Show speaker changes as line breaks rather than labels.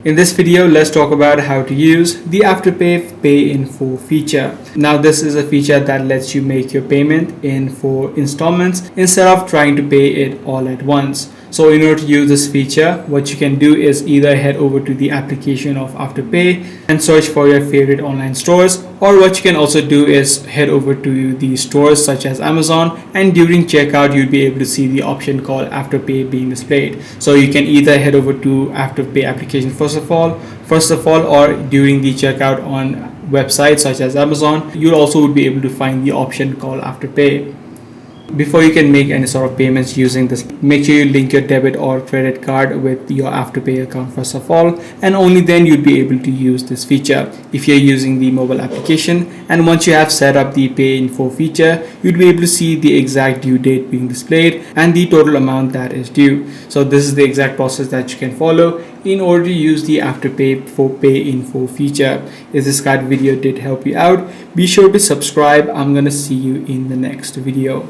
In this video, let's talk about how to use the Afterpay Pay in Full feature. Now, this is a feature that lets you make your payment in 4 installments instead of trying to pay it all at once. So in order to use this feature, what you can do is either head over to the application of Afterpay and search for your favorite online stores, or what you can also do is head over to the stores such as Amazon, and during checkout you'll be able to see the option called Afterpay being displayed. So you can either head over to Afterpay application first of all, or during the checkout on websites such as Amazon, you also would be able to find the option called Afterpay. Before you can make any sort of payments using this, make sure you link your debit or credit card with your Afterpay account first of all, and only then you'll be able to use this feature if you're using the mobile application. And once you have set up the Pay in Full feature, you'll be able to see the exact due date being displayed and the total amount that is due. So this is the exact process that you can follow in order to use the Afterpay for Pay in Full feature. If this guide video did help you out, be sure to subscribe. I'm gonna see you in the next video.